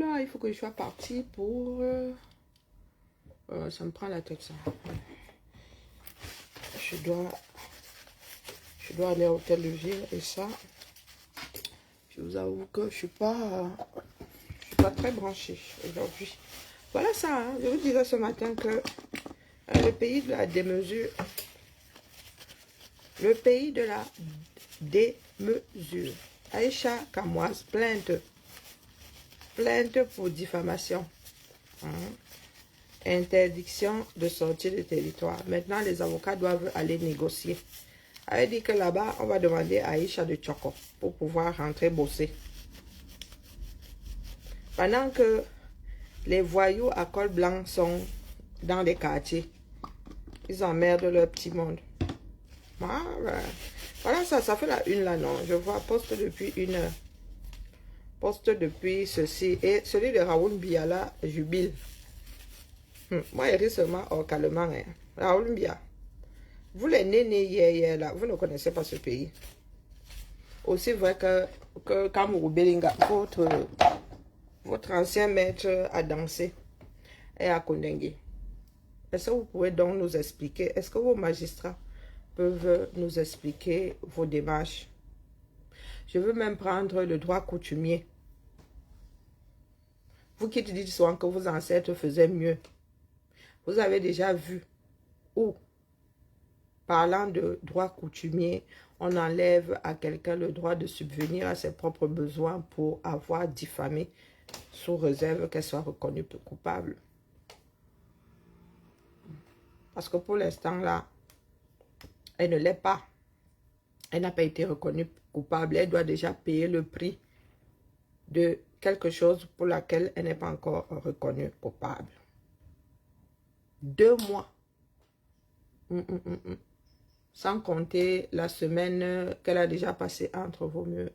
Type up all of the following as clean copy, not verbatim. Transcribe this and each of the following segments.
Oula, il faut que je sois partie pour... ça me prend la tête, ça. Je dois aller à l'hôtel de ville et ça, je vous avoue que je suis pas très branchée aujourd'hui. Voilà ça, hein. Je vous disais ce matin que le pays de la démesure, le pays de la démesure. Aïcha Kamoise, plainte pour diffamation. Hein. Interdiction de sortir du territoire. Maintenant, les avocats doivent aller négocier. Elle dit que là-bas, on va demander à Aïcha de Tchoko pour pouvoir rentrer bosser. Pendant que les voyous à col blanc sont dans les quartiers, ils emmerdent leur petit monde. Ah, ben, voilà, ça fait la une là, non? Je vois poste depuis une heure. Poste depuis ceci. Et celui de Raoul Biala jubile. Moi, il rit seulement au calmement. Hein. Raoul Bia. Vous les nénés hier là, vous ne connaissez pas ce pays. Aussi vrai que Kamuru Belinga, votre ancien maître a dansé et a Kondengue. Est-ce que vous pouvez donc nous expliquer, est-ce que vos magistrats peuvent nous expliquer vos démarches? Je veux même prendre le droit coutumier. Vous qui dites souvent que vos ancêtres faisaient mieux. Vous avez déjà vu où, parlant de droit coutumier, on enlève à quelqu'un le droit de subvenir à ses propres besoins pour avoir diffamé sous réserve qu'elle soit reconnue coupable. Parce que pour l'instant là, elle ne l'est pas. Elle n'a pas été reconnue coupable. Elle doit déjà payer le prix de quelque chose pour laquelle elle n'est pas encore reconnue coupable. 2 mois. Sans compter la semaine qu'elle a déjà passée entre vos murs.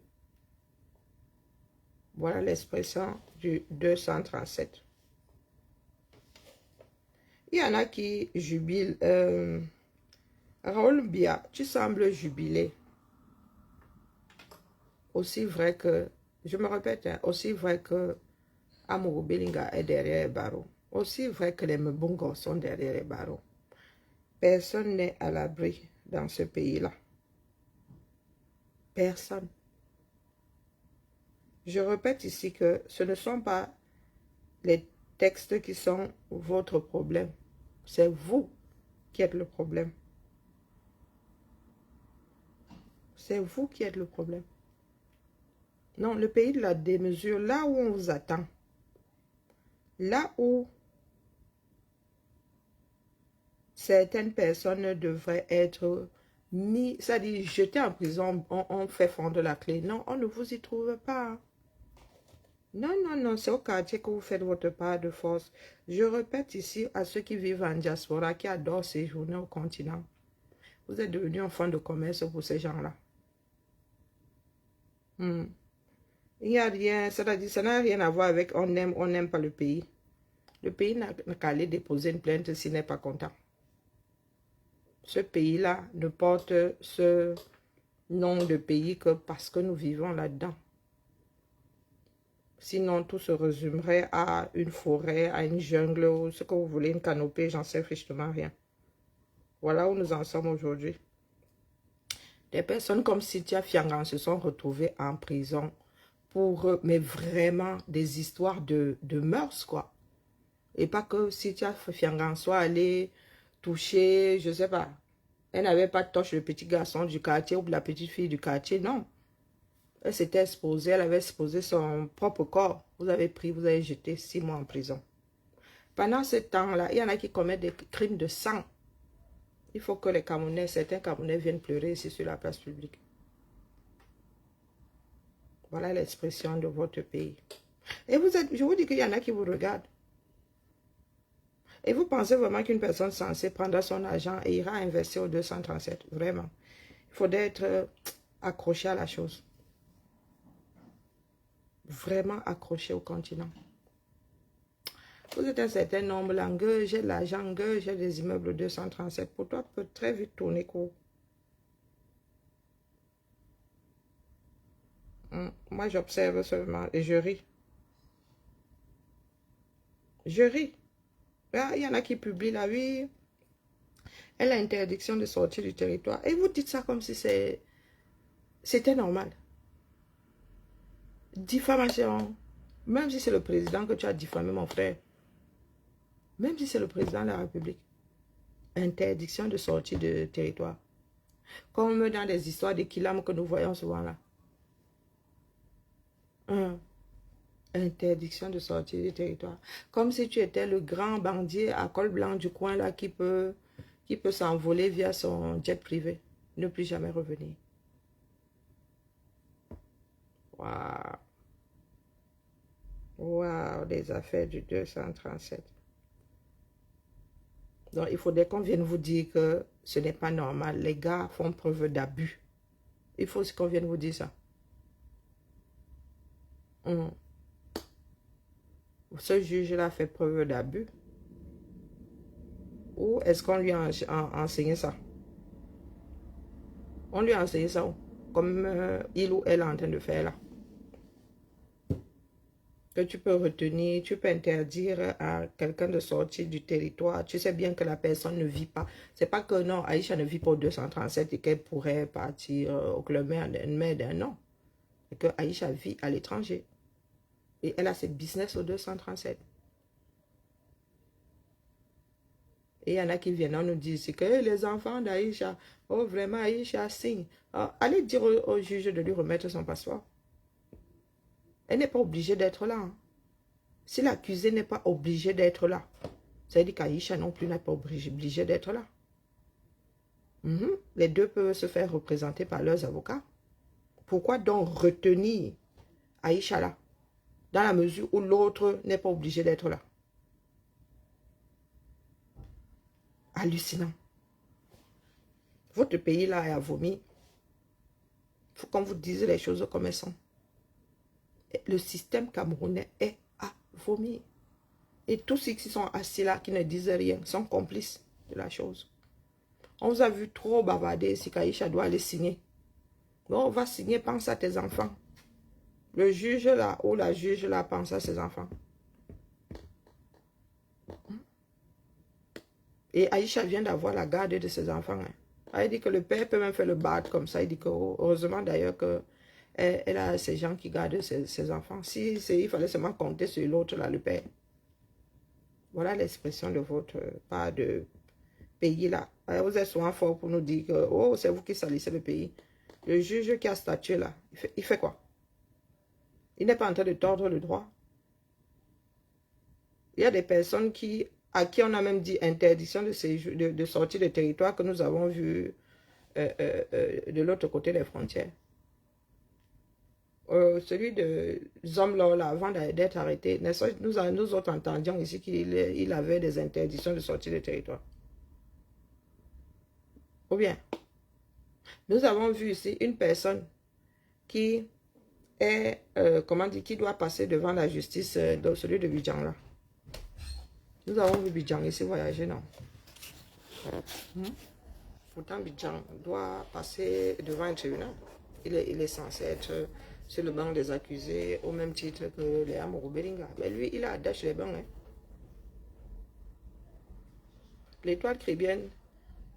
Voilà l'expression du 237. Il y en a qui jubilent. Raoul Bia, tu sembles jubiler. Aussi vrai que, je me répète, hein, aussi vrai que Amourou Belinga est derrière les barreaux. Aussi vrai que les Mbongo sont derrière les barreaux. Personne n'est à l'abri dans ce pays-là. Personne. Je répète ici que ce ne sont pas les textes qui sont votre problème. C'est vous qui êtes le problème. C'est vous qui êtes le problème. Non, le pays de la démesure, là où on vous attend, là où certaines personnes devraient être mis, c'est-à-dire jetées en prison, on fait fondre la clé. Non, on ne vous y trouve pas. Non, non, non, c'est au quartier que vous faites votre part de force. Je répète ici à ceux qui vivent en diaspora, qui adorent séjourner au continent. Vous êtes devenus un fonds de commerce pour ces gens-là. Il n'y a rien, c'est-à-dire ça n'a rien à voir avec on n'aime pas le pays. Le pays n'a qu'à aller déposer une plainte s'il n'est pas content. Ce pays-là ne porte ce nom de pays que parce que nous vivons là-dedans. Sinon, tout se résumerait à une forêt, à une jungle, ou ce que vous voulez, une canopée, j'en sais strictement rien. Voilà où nous en sommes aujourd'hui. Des personnes comme Cynthia Fiangan se sont retrouvées en prison pour, mais vraiment, des histoires de mœurs, quoi. Et pas que Cynthia Fiangan soit allée toucher, je sais pas, elle n'avait pas de touche le petit garçon du quartier ou la petite fille du quartier, non. Elle s'était exposée, elle avait exposé son propre corps. Vous avez pris, vous avez jeté 6 mois en prison. Pendant ce temps-là, il y en a qui commettent des crimes de sang. Il faut que les Camerounais, certains Camerounais viennent pleurer ici sur la place publique. Voilà l'expression de votre pays. Et vous êtes, je vous dis qu'il y en a qui vous regardent. Et vous pensez vraiment qu'une personne censée prendre son argent et ira investir au 237? Vraiment. Il faudrait être accroché à la chose. Vraiment accroché au continent. Vous êtes un certain nombre là, j'ai de l'argent, j'ai des immeubles 237. Pour toi, peut très vite tourner court. Moi, j'observe seulement et je ris. Je ris. Là, il y en a qui publient là, oui. Elle a interdiction de sortir du territoire. Et vous dites ça comme si c'était normal. Diffamation. Même si c'est le président que tu as diffamé, mon frère. Même si c'est le président de la République. Interdiction de sortir du territoire. Comme dans des histoires de Kilam que nous voyons souvent là. Interdiction de sortir du territoire. Comme si tu étais le grand bandier à col blanc du coin là qui peut s'envoler via son jet privé. Ne plus jamais revenir. Waouh. Waouh, des affaires du 237. Donc, il faudrait qu'on vienne vous dire que ce n'est pas normal. Les gars font preuve d'abus. Il faut qu'on vienne vous dire ça. Ce juge-là fait preuve d'abus. Ou est-ce qu'on lui a enseigné ça? On lui a enseigné ça, comme il ou elle est en train de faire là. Que tu peux retenir, tu peux interdire à quelqu'un de sortir du territoire. Tu sais bien que la personne ne vit pas. C'est pas que non, Aïcha ne vit pas au 237 et qu'elle pourrait partir au club mais d'un non. C'est que Aïcha vit à l'étranger. Et elle a ses business au 237. Et il y en a qui viennent nous dire que les enfants d'Aïcha, oh vraiment Aïcha signe. Allez dire au juge de lui remettre son passeport. Elle n'est pas obligée d'être là. Hein. Si l'accusé n'est pas obligé d'être là, ça veut dire qu'Aïcha non plus n'est pas obligée d'être là. Les deux peuvent se faire représenter par leurs avocats. Pourquoi donc retenir Aïcha là, dans la mesure où l'autre n'est pas obligé d'être là? Hallucinant. Votre pays là est à vomir. Il faut qu'on vous dise les choses comme elles sont. Le système camerounais est à vomir. Et tous ceux qui sont assis là, qui ne disent rien, sont complices de la chose. On vous a vu trop bavarder si Aïcha doit aller signer. Donc on va signer, pense à tes enfants. Le juge là, ou la juge là, pense à ses enfants. Et Aïcha vient d'avoir la garde de ses enfants. Hein. Elle dit que le père peut même faire le bad comme ça. Il dit que, heureusement d'ailleurs que elle a ces gens qui gardent ses enfants. Si il fallait seulement compter sur l'autre, là, le père. Voilà l'expression de votre part de pays là. Vous êtes souvent fort pour nous dire que oh, c'est vous qui salissez le pays. Le juge qui a statué là, il fait quoi? Il n'est pas en train de tordre le droit. Il y a des personnes à qui on a même dit interdiction de sortir du territoire que nous avons vu de l'autre côté des frontières. Celui de Zomlo, là, avant d'être arrêté, nous autres entendions ici qu'il avait des interdictions de sortir du territoire. Ou bien, nous avons vu ici une personne qui est, qui doit passer devant la justice, celui de Bidjan là. Nous avons vu Bidjan ici voyager, non? Pourtant, Bidjan doit passer devant un tribunal. Il est censé être sur le banc des accusés au même titre que les Amourou Beringa. Mais lui, il a attaché les bancs. Hein. L'étoile caribéenne,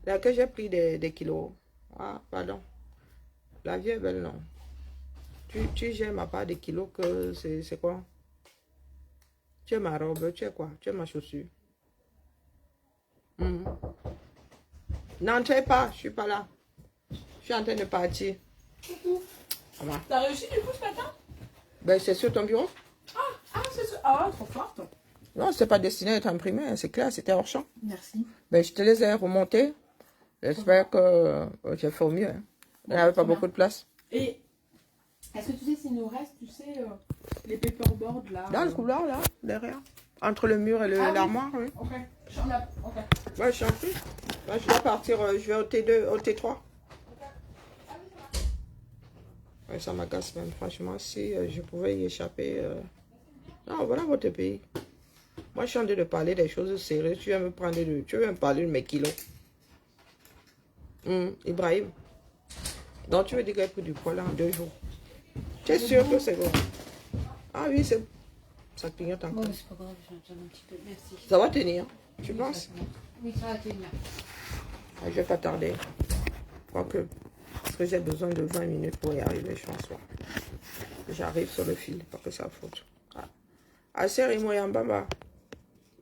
là que j'ai pris des kilos. Ah, pardon. La vie est belle, non. Tu gères ma part des kilos que c'est quoi? Tu es ma robe, tu es quoi? Tu es ma chaussure. N'entrez pas, je suis pas là. Je suis en train de partir. T'as réussi du coup ce matin? Ben, c'est sur ton bureau. C'est ça. Ah, trop forte. Non, c'est pas destiné à être imprimé, c'est clair, c'était hors champ. Merci. Ben, je te les ai remontés. J'espère que j'ai fait au mieux. Hein. Il n'y avait pas beaucoup de place. Et est-ce que tu sais s'il nous reste, les paperboards là? Dans le couloir, là, derrière. Entre le mur et l'armoire, oui. Ok. Ok. Ouais, je suis en prie. Ouais, je dois partir, je vais au T2, au T3. Ouais, ça m'agace même, franchement, si je pouvais y échapper. Non, voilà votre pays. Moi, je suis en train de parler des choses sérieuses. Tu veux me parler de mes kilos. Ibrahim. Donc, tu veux dire qu'il a pris du poids là en 2 jours. Tu es sûr que c'est bon? Ah oui, c'est... Ça clignote Bon, encore. mais c'est pas grave, j'ai besoin d'un petit peu. Merci. Ça va tenir, tu Oui, penses? Oui, ça va tenir. Ah, je vais pas tarder. Quoique, parce que j'ai besoin de 20 minutes pour y arriver, je pense. J'arrive sur le fil, pas que ça faute. Ah, sérieux, moi, Yambamba.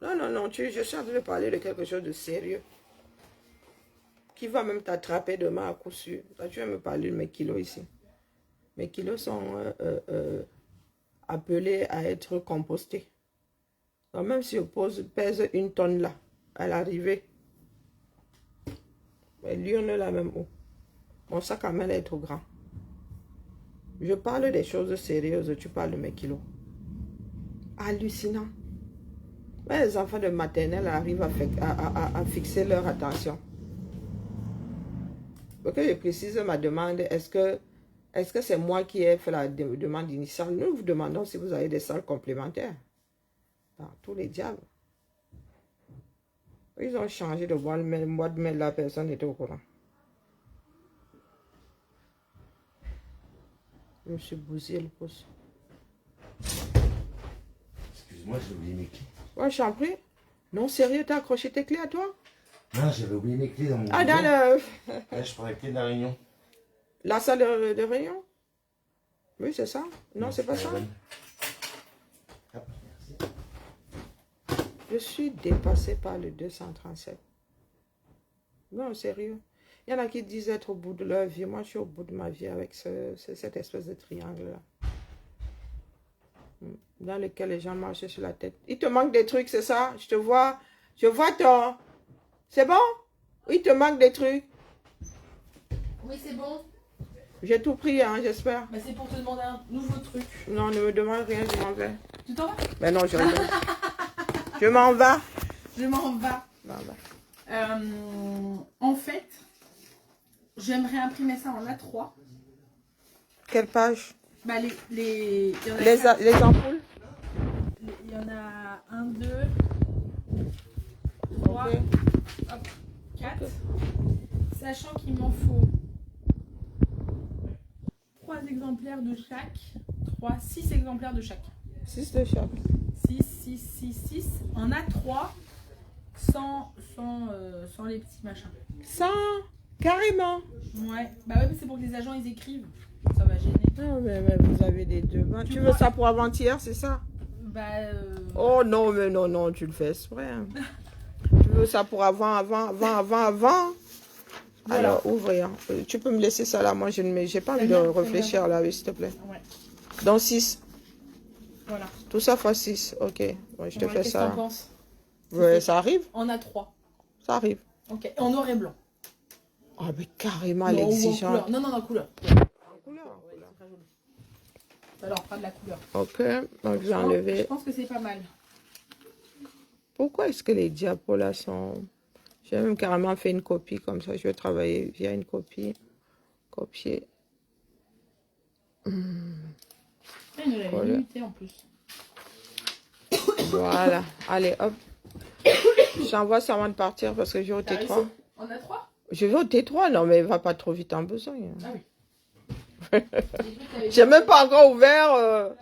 Non, non, non, je suis en train de parler de quelque chose de sérieux. Qui va même t'attraper demain à coup sûr. Là, tu vas me parler de mes kilos ici. Mes kilos sont appelés à être compostés. Donc, même si je pèse 1 tonne là, à l'arrivée, l'urne là même où. Mon sac à main est trop grand. Je parle des choses sérieuses, tu parles de mes kilos. Hallucinant. Mais les enfants de maternelle arrivent à fixer leur attention. Pour que je précise ma demande, est-ce que c'est moi qui ai fait la demande initiale? Nous vous demandons si vous avez des salles complémentaires. Dans tous les diables. Ils ont changé de mois de mai, la personne n'était au courant. Je me suis bousillé le pouce. Excuse-moi, j'ai oublié mes clés. Ouais, je t'en prie. Non, sérieux, t'as accroché tes clés à toi? Non, j'avais oublié mes clés dans mon Ah, blouson. dans le... Là, je prends les clés de la réunion. la salle de réunion? Oui, c'est ça. Non, c'est pas ça. Hop, merci. Je suis dépassée par le 237. Non, sérieux. Il y en a qui disent être au bout de leur vie. Moi, je suis au bout de ma vie avec cette espèce de triangle-là. Dans lequel les gens marchent sur la tête. Il te manque des trucs, c'est ça? Je te vois. Je vois ton... C'est bon? Il te manque des trucs. Oui, c'est bon. J'ai tout pris, hein, j'espère. Bah, c'est pour te demander un nouveau truc. Non, ne me demande rien, je m'en vais. Tu t'en vas? Mais non, je rigole. Je m'en vais. Je m'en vais. En fait, j'aimerais imprimer ça en A3. Quelle page? Bah, il y en a Les ampoules? Il y en a 1, 2, 3, Ok. hop, 4. Sachant qu'il m'en faut 3 exemplaires de chaque. 6 exemplaires de chaque. 6 de chaque. 6. En A3 sans les petits machins. 100? Carrément. Ouais. Bah ouais, mais c'est pour que les agents ils écrivent. Ça va gêner. Non, mais vous avez des demandes. Tu veux ça pour avant-hier, c'est ça? Bah Oh non, mais non, non, tu le fais exprès. Hein. Tu veux ça pour avant. Voilà. Alors, ouvrir. Tu peux me laisser ça là, moi, j'ai pas envie de bien, réfléchir là, oui, s'il te plaît. Ouais. Dans 6. Voilà. Tout ça fois 6, ok. Ouais, je te Ouais, fais qu'est-ce ça. que là. t'en penses? Ouais, ça arrive? En A3. Ça arrive. Ok. En noir et blanc. Ah, mais carrément, Non, ou en l'exigence. couleur. Non, couleur. Couleur. Alors, pas de la couleur. Ok, donc je vais Je enlever. pense que c'est pas mal. Pourquoi est-ce que les diapos là sont... J'ai même carrément fait une copie comme ça. Je vais travailler via une copie. Copier. Il nous l'avait Voilà. limité en plus. Voilà. Allez, hop. J'envoie ça avant de partir parce que je vais au T'as T3. réussi? En A3? Je vais au T3, non mais va pas trop vite en besogne. Ah oui. J'ai même pas encore ouvert.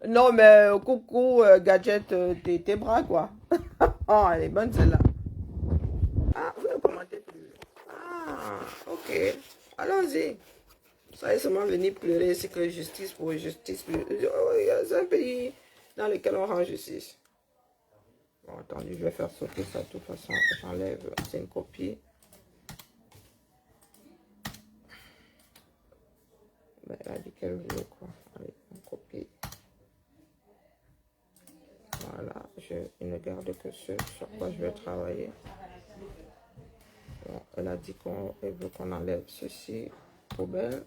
Non mais coucou, gadget, tes bras quoi. Oh, elle est bonne celle-là. Ah, vous ne commentez plus. Ah, ok. Allons-y. Ça est seulement venir pleurer, c'est que justice pour justice. C'est un pays dans lequel on rend justice. Bon, attendez, je vais faire sauter ça de toute façon. J'enlève, c'est une copie. Ben, elle a dit qu'elle voulait quoi. Allez, on copie. Voilà, il ne garde que ce sur quoi je vais travailler. Bon, elle a dit qu'elle veut qu'on enlève ceci, poubelle,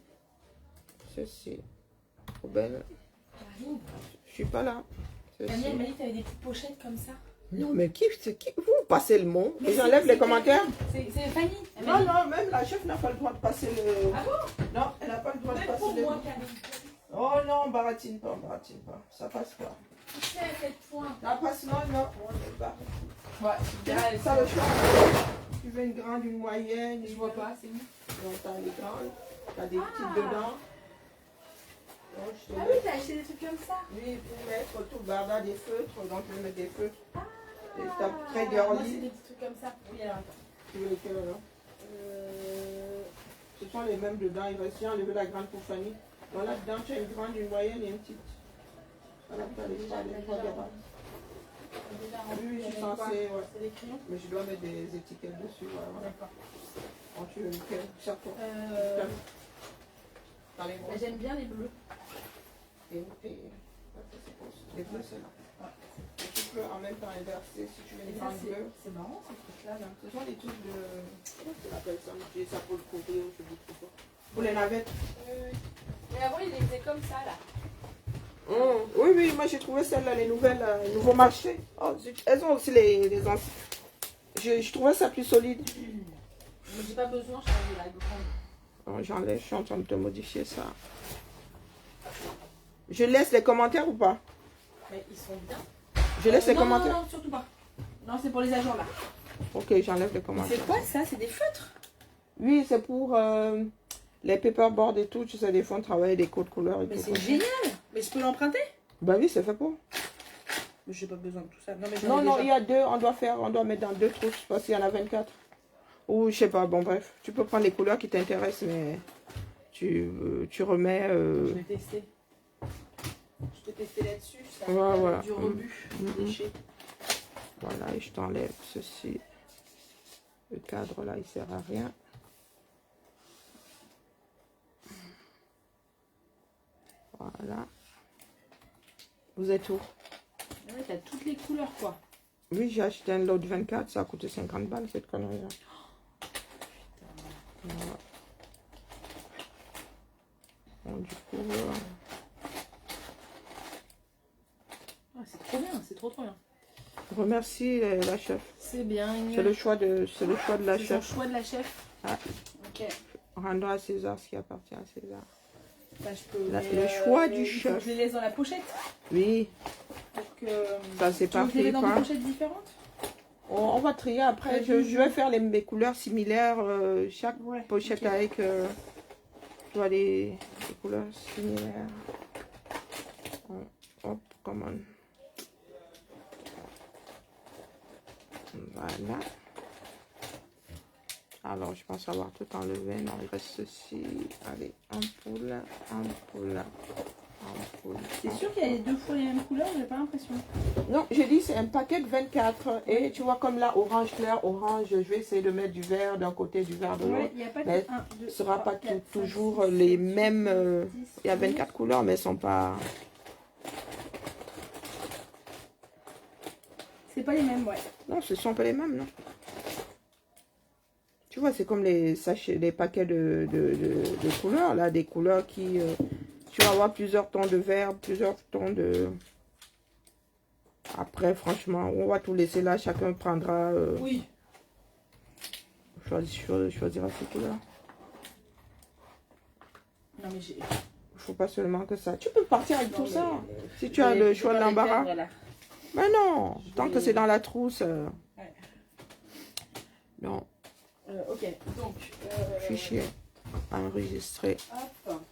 ceci, poubelle. Je suis pas là. Ceci. Daniel m'a dit que t'avais des petites pochettes comme ça. Non, mais qui vous passez le mot et j'enlève les commentaires. C'est Fanny. Elle m'a Non, dit. non, même la chef n'a pas le droit de passer le... Ah bon? Non, elle n'a pas le droit de Même passer pour le... moi, Camille. Oh non, baratine pas, baratine pas. Ça passe pas. Tu sais à quel point. Ça passe, non, on ne pas. Ouais, c'est Ça le choix. Tu veux une grande, une moyenne, Je vois pas, c'est où? Donc, t'as les grandes, t'as des petites dedans. Donc, je te Ah mets- oui, t'as acheté des trucs comme ça. Oui, pour mettre tout le barda des feutres. Donc, je vais mettre des feutres. Des tapes Ah, très moi, c'est girly. des petits trucs comme ça. Oui, alors attends. Tu veux lesquels alors? Ce sont les mêmes dedans. Il reste enlever la grande pour Fanny. Donc là-dedans, tu as une grande, une moyenne et une petite. Voilà, tu as les trois gardes. Oui, je suis censée, ouais. C'est des crayons. Mais je dois mettre des étiquettes dessus. Voilà. D'accord. Quand tu veux lequel, chaque fois. Dans les Bah, j'aime bien les bleus. les bleus, c'est là. Et tu peux en même temps inverser si tu veux Et une ça, grande bleue. c'est marrant ces trucs-là. Là. Ce sont des trucs de. Comment tu l'appelles ça? J'ai ça pour le couvrir, je dis pourquoi. Pour les navettes. Mais avant, ils les faisaient comme ça là. Oui, oui, moi j'ai trouvé celles-là, les nouvelles, les nouveaux marchés. Oh, elles ont aussi les anciennes. Je trouvais ça plus solide. Mais j'ai pas besoin, je change la grande. Oh, j'enlève, je suis en train de te modifier ça. Je laisse les commentaires ou pas? Mais ils sont bien. Je laisse les non, commentaires. non, surtout pas. Non, c'est pour les agents là. Ok, j'enlève les Mais commentaires. c'est quoi ça? C'est des feutres? Oui, c'est pour les paperboards et tout. Tu sais, des fois on travaille des codes couleurs et Mais tout. c'est génial. Mais je peux l'emprunter? Bah oui, c'est fait pour. Mais j'ai pas besoin de tout ça. Non, mais Non, non, il y a deux. On doit mettre dans deux trousses parce qu'il y en a 24. Ou je sais pas, bon bref. Tu peux prendre les couleurs qui t'intéressent, mais tu remets. Je vais tester. Je vais tester là-dessus. Ça Ouais, voilà. du rebut. Déchet. Voilà, et je t'enlève ceci. Le cadre là, il sert à rien. Voilà. Vous êtes où? Ah ouais, t'as toutes les couleurs quoi. Oui, j'ai acheté un lot de 24, ça a coûté 50 balles cette connerie là. Voilà. Bon, du coup, Ah, c'est trop bien, c'est trop bien. remercie la chef. C'est bien. C'est le choix de la C'est son chef. choix de la chef. Ah. Ok. Rendons à César ce qui appartient à César. Bah, je peux. Le choix du il faut que chef. je les laisse dans la pochette. Oui, Pour que. ça c'est Tu veux que je les parfait mette dans quoi. des pochettes différentes? On va trier après. Je vais faire mes couleurs similaires. Chaque Ouais. pochette ok. avec tu vois, les couleurs similaires. Hop, come on. Voilà. Alors, je pense avoir tout enlevé. Non, il reste ceci. Allez, ampoule, ampoule, ampoule. C'est sûr qu'il y a les deux fois les mêmes couleurs, j'ai pas l'impression. Non, j'ai dit c'est un paquet de 24. Et tu vois, comme là, orange clair, orange, je vais essayer de mettre du vert d'un côté, du vert de l'autre. Ouais, il n'y a pas que Mais 1, 2, ce sera 3, pas 4, 5, toujours 6, les 7, mêmes. 10, Il y a 24 couleurs, mais elles sont pas. C'est pas les mêmes, ouais. Non, ce sont pas les mêmes, non. Tu vois, c'est comme les sachets, les paquets de couleurs, là, des couleurs qui... tu vas avoir plusieurs tons de vert, plusieurs tons de... Après, franchement, on va tout laisser là, chacun prendra... Oui. choisira ses couleurs. Non, mais j'ai. Il faut pas seulement que ça. Tu peux partir avec tout mais, ça. Si tu as le choix de l'embarras. Voilà. Mais non, tant que c'est dans la trousse. Ouais. Non, Ok, donc. fichier. Enregistrer. Hop.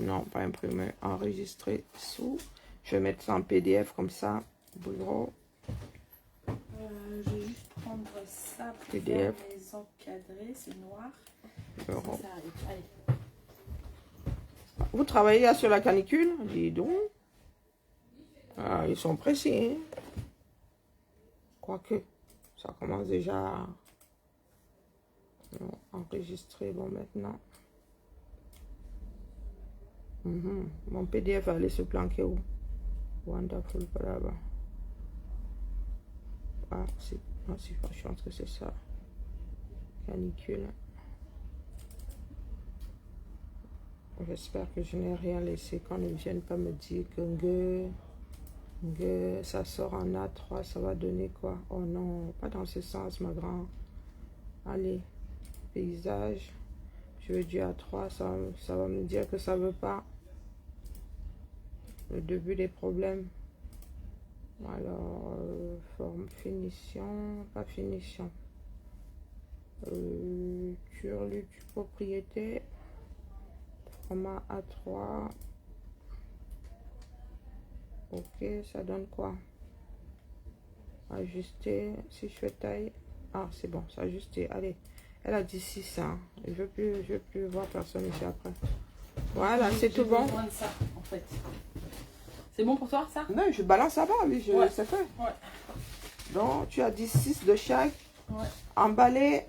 Non, pas imprimer. Enregistrer sous. Je vais mettre ça en PDF comme ça. Bureau. Je vais juste prendre ça pour PDF. faire les encadrer, c'est noir. Bureau. Ça arrive. Allez. Vous travaillez là sur la canicule? Dis donc. Ah, ils sont précis. Hein? Quoique, ça commence déjà à enregistrer. Bon, maintenant. Mon PDF va aller se planquer où? Wonderful, voilà. Ah, c'est... Non, je pense que c'est ça. Canicule. J'espère que je n'ai rien laissé, qu'on ne vienne pas me dire que ça sort en A3, ça va donner quoi? Oh non, pas dans ce sens, ma grande. Allez, paysage. Je veux du A3, ça va me dire que ça veut pas. Le début des problèmes. Alors, forme, finition, pas finition. Turlutu, propriété. Format A3. Ok, ça donne quoi? Ajuster. Si je fais taille. Ah, c'est bon, c'est ajusté. Allez. Elle a dit 600. Je veux plus voir personne ici après. Voilà, c'est tout bon. Besoin de ça, en fait. C'est bon pour toi, ça? Non, je balance ça bas, oui, Ouais. c'est fait. Ouais. Donc, tu as dit 6 de chaque. Ouais. Emballé,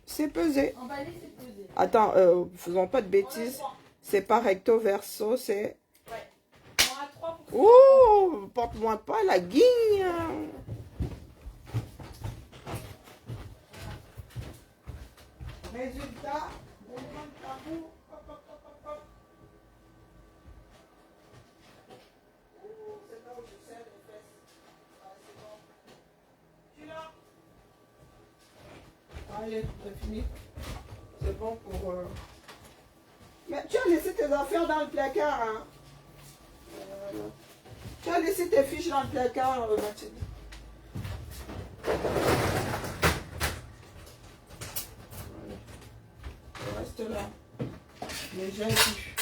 c'est pesé. Emballé, c'est pesé. Attends, faisons pas de bêtises. C'est pas recto verso, c'est... Ouais. On a 3 pour Ouh, porte-moi pas la guigne. Résultat, mouvement de tambour. Hop, hop, hop, hop, hop. Ouh, c'est là où je serre les fesses. Ah, c'est bon. Tu l'as? Allez, c'est fini. C'est bon pour... Mais tu as laissé tes affaires dans le placard, hein? Tu as laissé tes fiches dans le placard, Mathilde. Voilà. Reste là. Mais j'ai vu.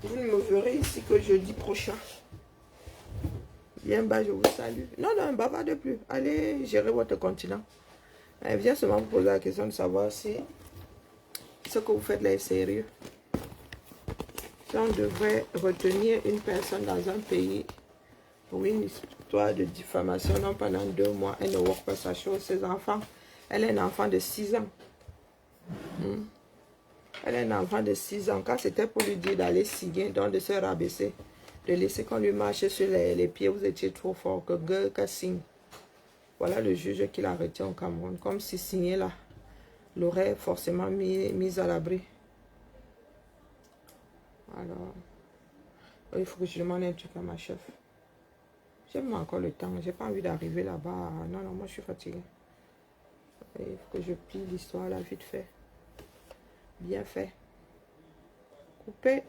Vous ne me verrez ici que jeudi prochain. Bien bas, je vous salue. Non, non, bavarde plus. Allez gérer votre continent. Elle vient seulement vous poser la question de savoir si ce que vous faites là est sérieux. Si on devrait retenir une personne dans un pays pour une histoire de diffamation, non, pendant 2 mois, elle ne voit pas sa chose, ses enfants. Elle est un enfant de 6 ans. Elle est un enfant de 6 ans. Quand c'était pour lui dire d'aller signer, donc de se rabaisser, de laisser qu'on lui marche sur les pieds, vous étiez trop fort, que gueule, que signe. Voilà le juge qui l'a arrêté au Cameroun. Comme si signer là, l'aurait forcément mis à l'abri. Alors, il faut que je demande un truc à ma chef. J'aime encore le temps. J'ai pas envie d'arriver là-bas. Non, non, moi je suis fatiguée. Il faut que je plie l'histoire là vite fait. Bien fait. Coupé.